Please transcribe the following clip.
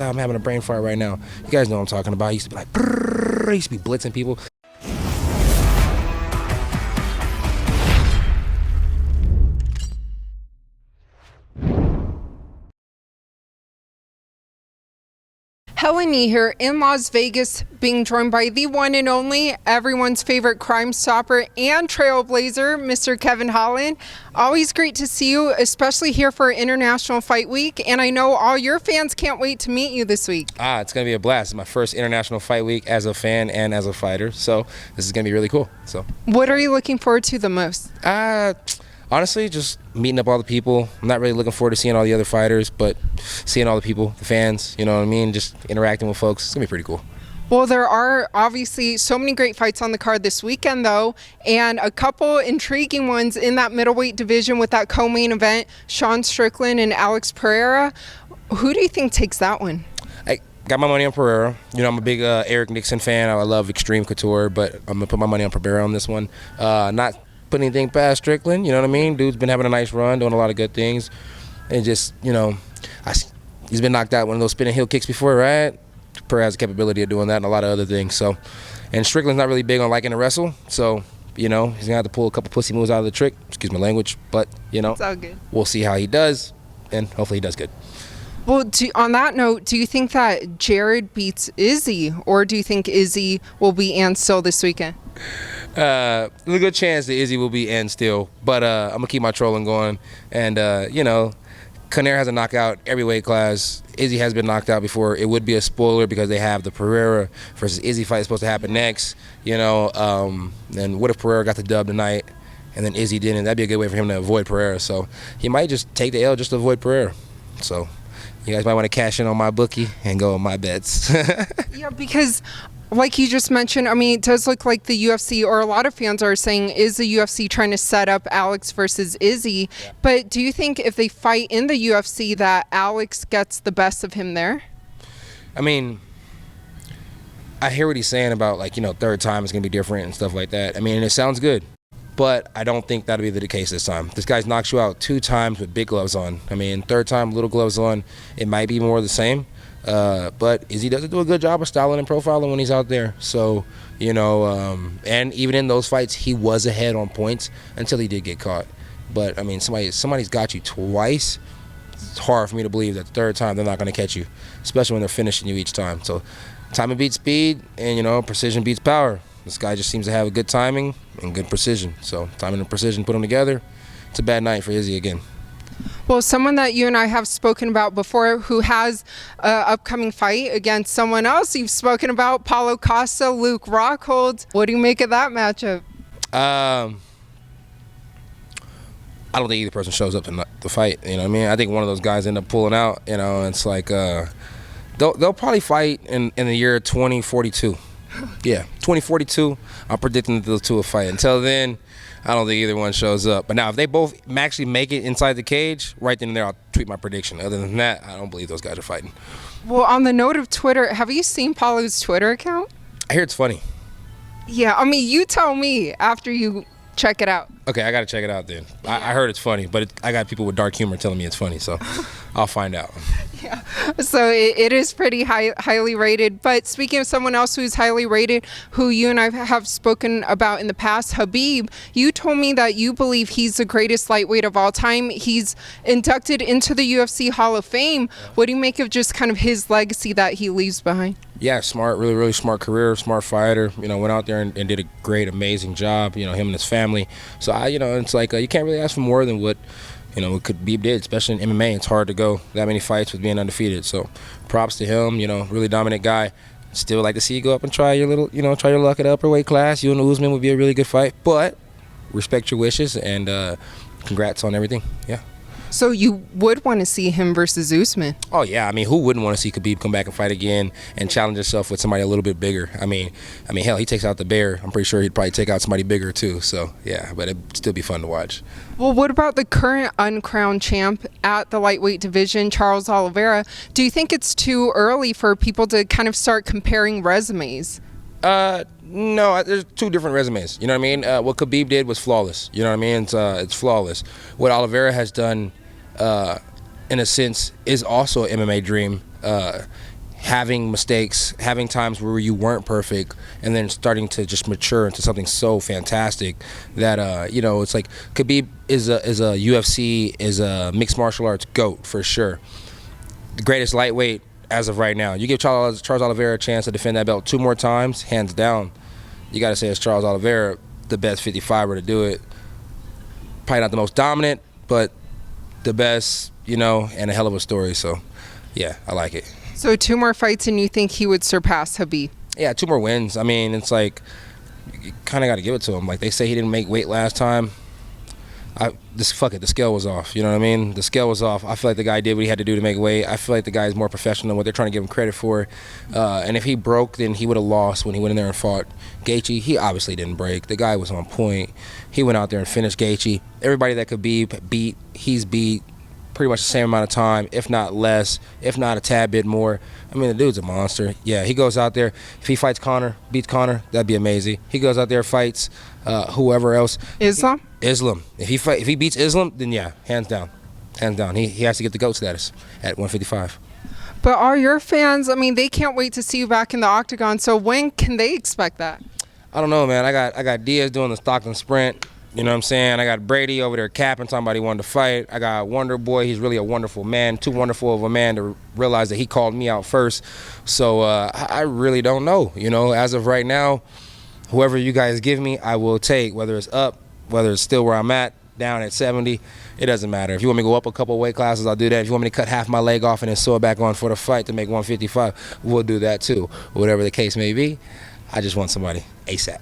I'm having a brain fart right now. You guys know what I'm talking about. I used to be like, brrr, I used to be blitzing people. Helen Yee here in Las Vegas, being joined by the one and only, everyone's favorite Crime Stopper and Trailblazer, Mr. Kevin Holland. Always great to see you, especially here for International Fight Week. And I know all your fans can't wait to meet you this week. It's going to be a blast. It's my first International Fight Week as a fan and as a fighter. So this is going to be really cool. So, what are you looking forward to the most? Honestly, just meeting up all the people. I'm not really looking forward to seeing all the other fighters, but seeing all the people, the fans, you know what I mean? Just interacting with folks. It's going to be pretty cool. Well, there are obviously so many great fights on the card this weekend, though, and a couple intriguing ones in that middleweight division with that co-main event, Sean Strickland and Alex Pereira. Who do you think takes that one? I got my money on Pereira. You know, I'm a big Eric Nixon fan. I love Extreme Couture, but I'm going to put my money on Pereira on this one. Not put anything past Strickland, you know what I mean? Dude's been having a nice run, doing a lot of good things. And just, you know, he's been knocked out one of those spinning heel kicks before, right? Pereira has the capability of doing that and a lot of other things. So, and Strickland's not really big on liking to wrestle, so, you know, he's going to have to pull a couple pussy moves out of the trick. Excuse my language, but, you know, it's all good. We'll see how he does, and hopefully he does good. Well, on that note, do you think that Jared beats Izzy, or do you think Izzy will be Ann Still this weekend? There's a good chance that Izzy will be Ann Still, but I'm going to keep my trolling going. And, you know, Conner has a knockout every weight class. Izzy has been knocked out before. It would be a spoiler because they have the Pereira versus Izzy fight supposed to happen next, you know. And what if Pereira got the dub tonight and then Izzy didn't? That'd be a good way for him to avoid Pereira. So he might just take the L just to avoid Pereira. So you guys might want to cash in on my bookie and go on my bets. Yeah, because like you just mentioned, I mean, it does look like the UFC, or a lot of fans are saying, is the UFC trying to set up Alex versus Izzy? Yeah. But do you think if they fight in the UFC that Alex gets the best of him there? I mean, I hear what he's saying about, like, you know, third time is going to be different and stuff like that. I mean, it sounds good, but I don't think that'll be the case this time. This guy's knocked you out 2 times with big gloves on. I mean, third time, little gloves on, it might be more of the same. But Izzy doesn't do a good job of styling and profiling when he's out there. So, you know, and even in those fights, he was ahead on points until he did get caught. But, I mean, somebody's got you twice. It's hard for me to believe that the third time they're not going to catch you, especially when they're finishing you each time. So, timing beats speed, and, you know, precision beats power. This guy just seems to have a good timing and good precision. So, timing and precision, put them together. It's a bad night for Izzy again. Well, someone that you and I have spoken about before who has an upcoming fight against someone else you've spoken about, Paulo Costa, Luke Rockhold. What do you make of that matchup? I don't think either person shows up to the fight. You know what I mean? I think one of those guys end up pulling out. You know, it's like they'll probably fight in the year 2042. Yeah, 2042. I'm predicting that those two will fight. Until then, I don't think either one shows up. But now, if they both actually make it inside the cage, right then and there, I'll tweet my prediction. Other than that, I don't believe those guys are fighting. Well, on the note of Twitter, have you seen Paulo's Twitter account? I hear it's funny. Yeah, I mean, you tell me after you check it out. Okay, I got to check it out then. Yeah. I heard it's funny, but I got people with dark humor telling me it's funny, so I'll find out. Yeah, so it is pretty highly rated. But speaking of someone else who's highly rated, who you and I have spoken about in the past, Khabib, you told me that you believe he's the greatest lightweight of all time. He's inducted into the UFC Hall of Fame. What do you make of just kind of his legacy that he leaves behind? Yeah, smart, really, really smart career, smart fighter. You know, went out there and did a great, amazing job, you know, him and his family. So, it's like you can't really ask for more than what Khabib did, especially in MMA. It's hard to go that many fights with being undefeated. So props to him, you know, really dominant guy. Still like to see you go up and try your luck at upper weight class. You and Usman would be a really good fight, but respect your wishes and congrats on everything. Yeah. So you would want to see him versus Usman? Oh, yeah. I mean, who wouldn't want to see Khabib come back and fight again and challenge himself with somebody a little bit bigger? I mean, hell, he takes out the bear. I'm pretty sure he'd probably take out somebody bigger, too. So, yeah, but it'd still be fun to watch. Well, what about the current uncrowned champ at the lightweight division, Charles Oliveira? Do you think it's too early for people to kind of start comparing resumes? No, there's 2 different resumes. You know what I mean? What Khabib did was flawless. You know what I mean? It's flawless. What Oliveira has done, in a sense, is also an MMA dream. having mistakes, having times where you weren't perfect, and then starting to just mature into something so fantastic that you know, it's like Khabib is a UFC, is a mixed martial arts GOAT for sure. The greatest lightweight as of right now. You give Charles Oliveira a chance to defend that belt 2 more times, hands down. You got to say it's Charles Oliveira, the best 55er to do it. Probably not the most dominant, but the best, you know, and a hell of a story. So, yeah, I like it. So 2 more fights and you think he would surpass Khabib? Yeah, 2 more wins. I mean, it's like, you kind of got to give it to him. Like, they say he didn't make weight last time. Fuck it, the scale was off. You know what I mean? The scale was off. I feel like the guy did what he had to do to make weight. I feel like the guy is more professional than what they're trying to give him credit for. And if he broke, then he would have lost when he went in there and fought Gaethje. He obviously didn't break. The guy was on point. He went out there and finished Gaethje. Everybody that could be beat, he's beat pretty much the same amount of time, if not less, if not a tad bit more. I mean, the dude's a monster. Yeah, he goes out there. If he fights Conor, beats Conor, that'd be amazing. He goes out there, fights whoever else. Islam? Islam. If he beats Islam, then yeah, hands down. Hands down. He has to get the GOAT status at 155. But are your fans, I mean, they can't wait to see you back in the octagon, so when can they expect that? I don't know, man. I got Diaz doing the Stockton sprint. You know what I'm saying? I got Brady over there capping, talking about he wanted to fight. I got Wonder Boy. He's really a wonderful man. Too wonderful of a man to realize that he called me out first. So I really don't know. You know, as of right now, whoever you guys give me, I will take. Whether it's up, whether it's still where I'm at, down at 70, it doesn't matter. If you want me to go up a couple weight classes, I'll do that. If you want me to cut half my leg off and then sew it back on for the fight to make 155, we'll do that too. Whatever the case may be, I just want somebody ASAP.